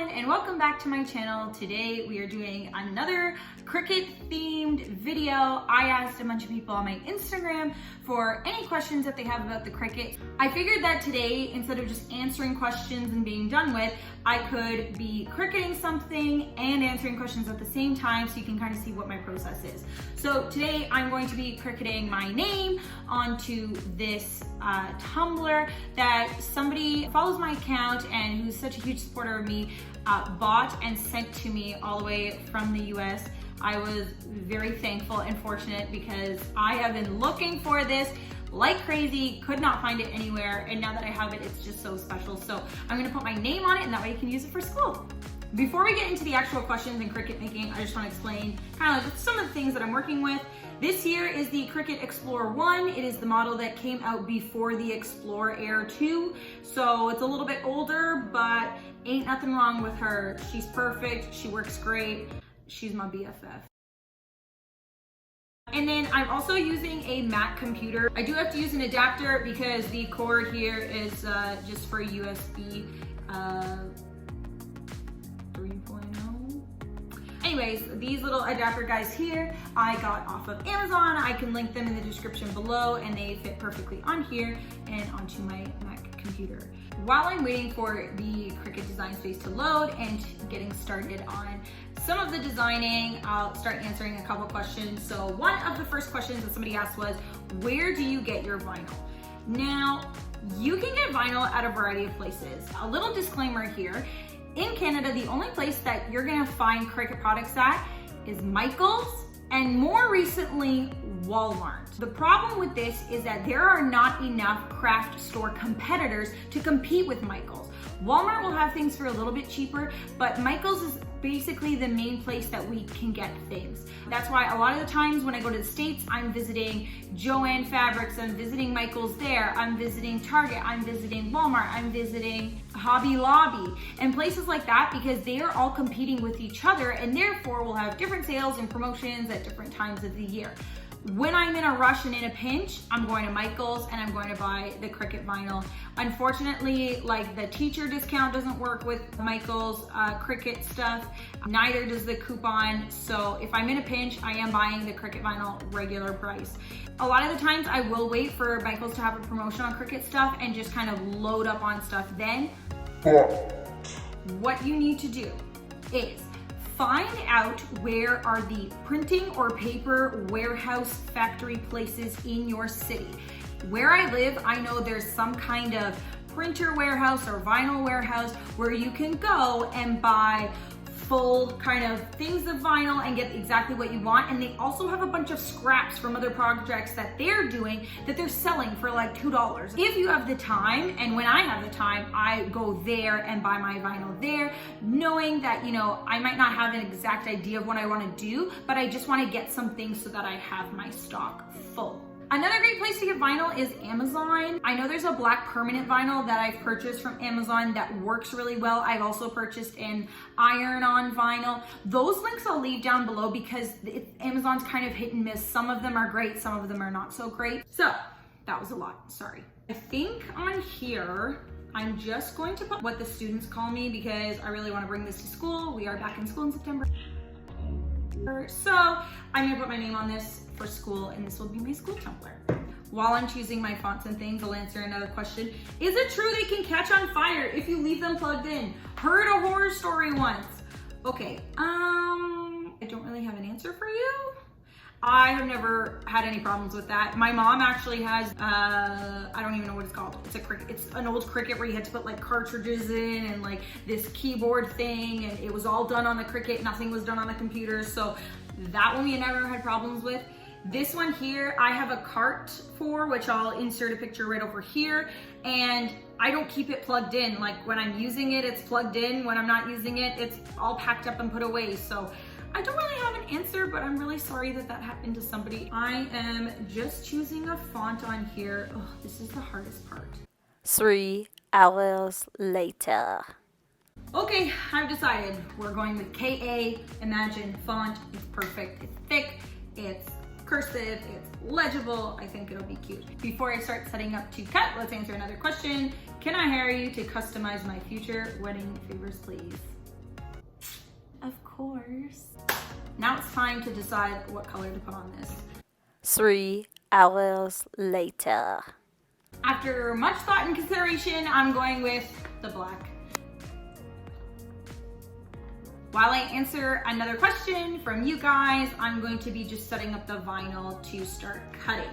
everyone, and welcome back to my channel. Today we are doing another Cricut themed video. I asked a bunch of people on my Instagram for any questions that they have about the Cricut. I figured that today, instead of just answering questions and being done with, I could be Cricuting something and answering questions at the same time so you can kind of see what my process is. So today I'm going to be Cricuting my name onto this tumbler that somebody follows my account and who's such a huge supporter of me bought and sent to me all the way from the US. I was very thankful and fortunate because I have been looking for this like crazy, could not find it anywhere, and now that I have it, it's just so special. So I'm gonna put my name on it and that way you can use it for school. Before we get into the actual questions in Cricut making, I just wanna explain kind of like some of the things that I'm working with. This here is the Cricut Explorer 1. It is the model that came out before the Explorer Air 2. So it's a little bit older, but ain't nothing wrong with her. She's perfect, she works great. She's my BFF. And then I'm also using a Mac computer. I do have to use an adapter because the cord here is just for USB 3.0. Anyways, these little adapter guys here, I got off of Amazon. I can link them in the description below and they fit perfectly on here and onto my Mac computer. While I'm waiting for the Cricut design space to load and getting started on some of the designing, I'll start answering a couple questions. So one of the first questions that somebody asked was, where do you get your vinyl? Now, you can get vinyl at a variety of places. A little disclaimer here, in Canada, the only place that you're gonna find Cricut products at is Michael's and more recently, Walmart. The problem with this is that there are not enough craft store competitors to compete with Michael's. Walmart will have things for a little bit cheaper, but Michael's is basically the main place that we can get things. That's why a lot of the times when I go to the States, I'm visiting Joann Fabrics, I'm visiting Michael's there, I'm visiting Target, I'm visiting Walmart, I'm visiting Hobby Lobby, and places like that because they are all competing with each other and therefore will have different sales and promotions at different times of the year. When I'm in a rush and in a pinch, I'm going to Michael's and I'm going to buy the Cricut vinyl. Unfortunately, like the teacher discount doesn't work with Michael's Cricut stuff, neither does the coupon. So if I'm in a pinch, I am buying the Cricut vinyl regular price. A lot of the times I will wait for Michael's to have a promotion on Cricut stuff and just kind of load up on stuff then. What you need to do is find out where are the printing or paper warehouse factory places in your city. Where I live, I know there's some kind of printer warehouse or vinyl warehouse where you can go and buy full kind of things of vinyl and get exactly what you want. And they also have a bunch of scraps from other projects that they're doing that they're selling for like $2. If you have the time, and when I have the time, I go there and buy my vinyl there, knowing that, you know, I might not have an exact idea of what I want to do, but I just want to get some things so that I have my stock full. Another great place to get vinyl is Amazon. I know there's a black permanent vinyl that I've purchased from Amazon that works really well. I've also purchased an iron-on vinyl. Those links I'll leave down below because Amazon's kind of hit and miss. Some of them are great, some of them are not so great. So that was a lot, sorry. I think on here, I'm just going to put what the students call me because I really want to bring this to school. We are back in school in September. So I'm gonna put my name on this for school and this will be my school tumbler. While I'm choosing my fonts and things, I'll answer another question. Is it true they can catch on fire if you leave them plugged in? Heard a horror story once. Okay, I don't really have an answer for you. I have never had any problems with that. My mom actually has, I don't even know what it's called. It's a Cricut, it's an old Cricut where you had to put like cartridges in and like this keyboard thing, and it was all done on the Cricut, nothing was done on the computer. So that one we never had problems with. This one here, I have a cart for, which I'll insert a picture right over here. And I don't keep it plugged in. Like when I'm using it, it's plugged in. When I'm not using it, it's all packed up and put away. So I don't really have an answer, but I'm really sorry that that happened to somebody. I am just choosing a font on here. Oh, this is the hardest part. 3 hours later. Okay, I've decided. We're going with KA. Imagine font. It's perfect. It's thick. It's cursive. It's legible. I think it'll be cute. Before I start setting up to cut, let's answer another question. Can I hire you to customize my future wedding favors, please? course. Now it's time to decide what color to put on this. 3 hours later. After much thought and consideration, I'm going with the black. While I answer another question from you guys, I'm going to be just setting up the vinyl to start cutting.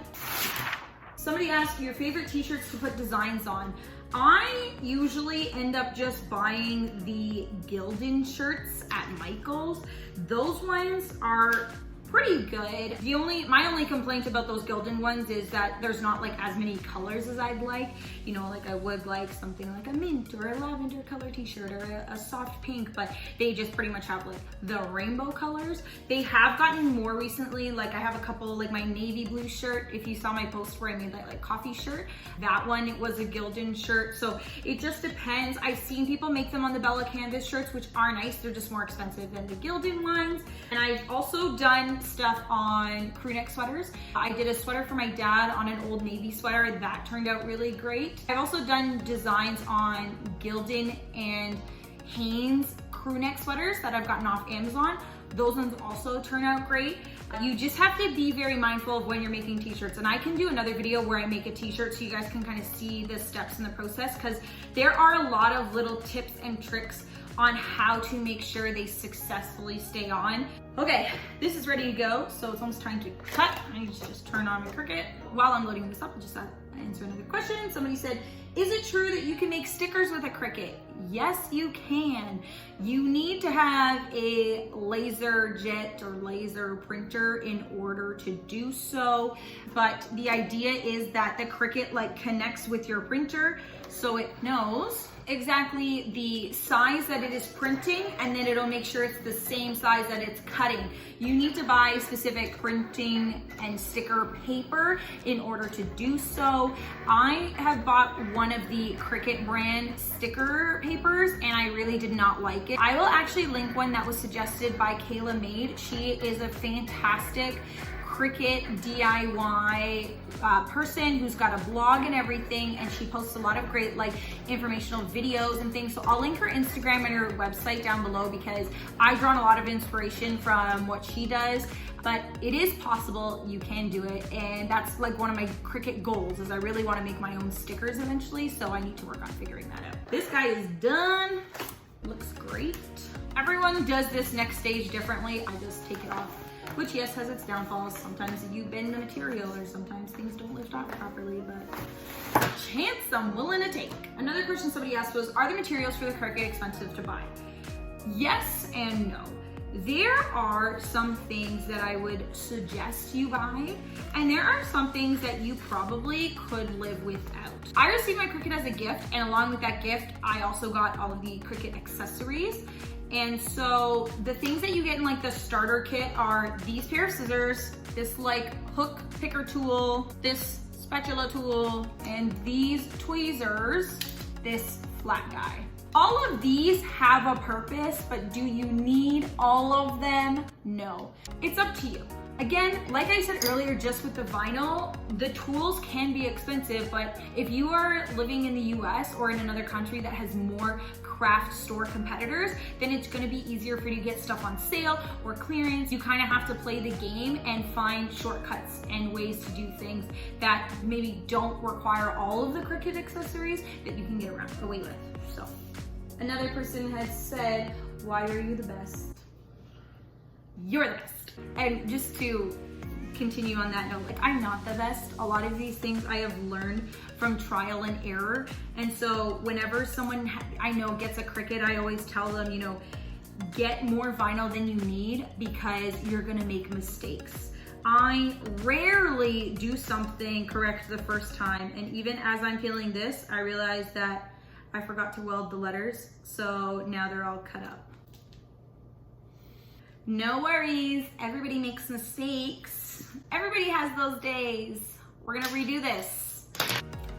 Somebody asked your favorite t-shirts to put designs on. I usually end up just buying the Gildan shirts at Michael's. Those ones are pretty good. My only complaint about those Gildan ones is that there's not like as many colors as I'd like. You know, like I would like something like a mint or a lavender color t-shirt or a soft pink, but they just pretty much have like the rainbow colors. They have gotten more recently. Like I have a couple, like my navy blue shirt. If you saw my post where I made that like coffee shirt, that one, it was a Gildan shirt. So it just depends. I've seen people make them on the Bella Canvas shirts, which are nice. They're just more expensive than the Gildan ones. And I've also done stuff on crew neck sweaters. I did a sweater for my dad on an Old Navy sweater. That turned out really great. I've also done designs on Gildan and Hanes crew neck sweaters that I've gotten off Amazon. Those ones also turn out great. You just have to be very mindful of when you're making t-shirts. And I can do another video where I make a t-shirt so you guys can kind of see the steps in the process, because there are a lot of little tips and tricks on how to make sure they successfully stay on. Okay, this is ready to go, so it's almost time to cut. I need to just turn on my Cricut. While I'm loading this up, I'll just answer another question. Somebody said, is it true that you can make stickers with a Cricut? Yes, you can. You need to have a laser jet or laser printer in order to do so. But the idea is that the Cricut like connects with your printer, so it knows exactly the size that it is printing, and then it'll make sure it's the same size that it's cutting. You need to buy specific printing and sticker paper in order to do so. I have bought one of the Cricut brand sticker papers and I really did not like it. I will actually link one that was suggested by Kayla Maid. She is a fantastic Cricut DIY person who's got a blog and everything, and she posts a lot of great like informational videos and things. So I'll link her Instagram and her website down below, because I've drawn a lot of inspiration from what she does. But it is possible, you can do it, and that's like one of my Cricut goals, is I really want to make my own stickers eventually, so I need to work on figuring that out. This guy is done. Looks great. Everyone does this next stage differently. I just take it off, which yes, has its downfalls. Sometimes you bend the material, or sometimes things don't lift off properly, but chance I'm willing to take. Another question somebody asked was, are the materials for the Cricut expensive to buy? Yes and no. There are some things that I would suggest you buy, and there are some things that you probably could live without. I received my Cricut as a gift, and along with that gift, I also got all of the Cricut accessories. And so the things that you get in like the starter kit are these pair of scissors, this like hook picker tool, this spatula tool, and these tweezers, this flat guy. All of these have a purpose, but do you need all of them? No. It's up to you. Again, like I said earlier, just with the vinyl, the tools can be expensive, but if you are living in the US or in another country that has more craft store competitors, then it's gonna be easier for you to get stuff on sale or clearance. You kind of have to play the game and find shortcuts and ways to do things that maybe don't require all of the Cricut accessories that you can get away with. So, another person has said, why are you the best? You're the best. And just to continue on that note, like, I'm not the best. A lot of these things I have learned from trial and error. And so whenever someone I know gets a Cricut, I always tell them, you know, get more vinyl than you need, because you're gonna make mistakes. I rarely do something correct the first time. And even as I'm peeling this, I realized that I forgot to weld the letters. So now they're all cut up. No worries, everybody makes mistakes. Everybody has those days. We're gonna redo this.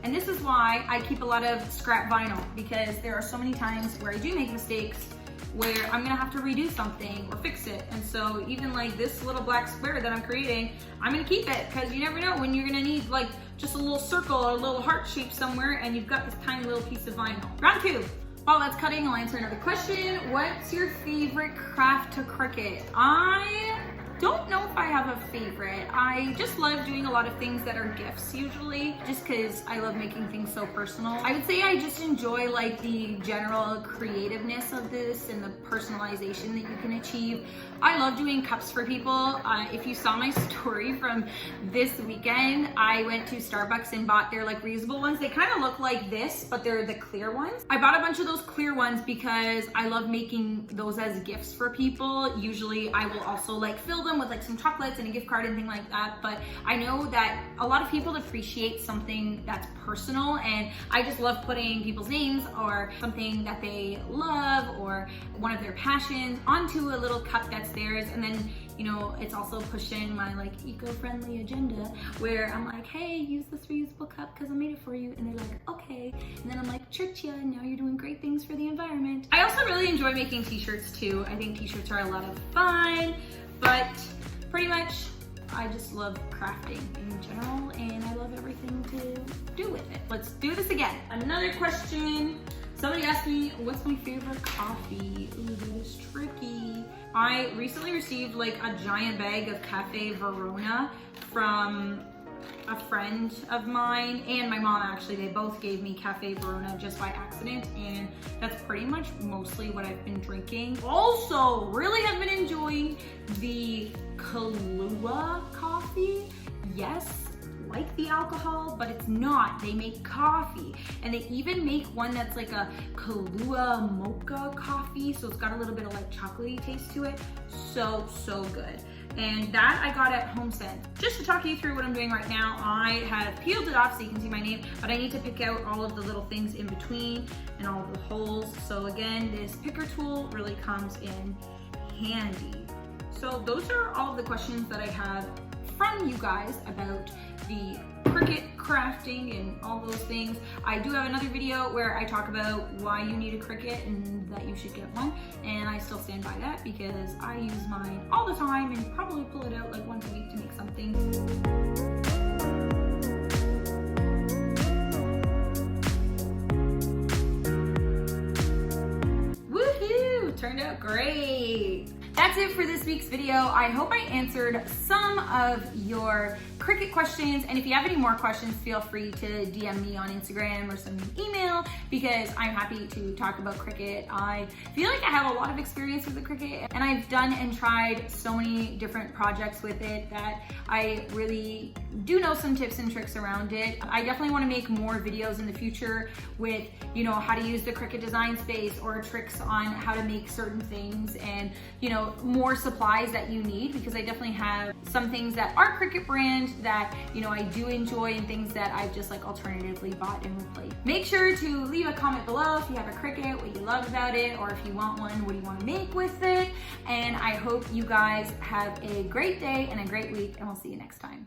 And this is why I keep a lot of scrap vinyl, because there are so many times where I do make mistakes where I'm gonna have to redo something or fix it. And so even like this little black square that I'm creating, I'm gonna keep it, because you never know when you're gonna need like just a little circle or a little heart shape somewhere, and you've got this tiny little piece of vinyl. Round two. While that's cutting, I'll answer another question. What's your favorite craft to Cricut? I don't know if I have a favorite. I just love doing a lot of things that are gifts usually, just because I love making things so personal. I would say I just enjoy like the general creativeness of this and the personalization that you can achieve. I love doing cups for people. If you saw my story from this weekend, I went to Starbucks and bought their like reusable ones. They kind of look like this, but they're the clear ones. I bought a bunch of those clear ones because I love making those as gifts for people. Usually I will also like fill them with like some chocolates and a gift card and thing like that. But I know that a lot of people appreciate something that's personal, and I just love putting people's names or something that they love or one of their passions onto a little cup that's theirs. And then, you know, it's also pushing my like eco-friendly agenda where I'm like, hey, use this reusable cup because I made it for you. And they're like, okay. And then I'm like, church ya, now you're doing great things for the environment. I also really enjoy making t-shirts too. I think t-shirts are a lot of fun, but pretty much I just love crafting in general, and I love everything to do with it. Let's do this again. Another question. Somebody asked me, what's my favorite coffee? Ooh, that is tricky. I recently received like a giant bag of Cafe Verona from a friend of mine and my mom actually. They both gave me Cafe Verona just by accident, and that's pretty much mostly what I've been drinking. Also, really have been enjoying the Kahlua coffee. Yes, like the alcohol, but it's not. They make coffee, and they even make one that's like a Kahlua mocha coffee, so it's got a little bit of like chocolatey taste to it. So good. And that I got at HomeSense. Just to talk you through what I'm doing right now, I have peeled it off so you can see my name, but I need to pick out all of the little things in between and all of the holes. So again, this picker tool really comes in handy. So those are all of the questions that I have from you guys about the Cricut crafting and all those things. I do have another video where I talk about why you need a Cricut and that you should get one, and I still stand by that because I use mine all the time and probably pull it out like once a week to make something. Woohoo! Turned out great! That's it for this week's video. I hope I answered some of your Cricut questions, and if you have any more questions, feel free to DM me on Instagram or send me an email because I'm happy to talk about Cricut. I feel like I have a lot of experience with the Cricut, and I've done and tried so many different projects with it that I really do know some tips and tricks around it. I definitely want to make more videos in the future with, you know, how to use the Cricut design space or tricks on how to make certain things, and, you know, more supplies that you need, because I definitely have some things that are Cricut brand that, you know, I do enjoy, and things that I've just like alternatively bought and replaced. Make sure to leave a comment below if you have a Cricut, what you love about it, or if you want one, what do you want to make with it. And I hope you guys have a great day and a great week, and we'll see you next time.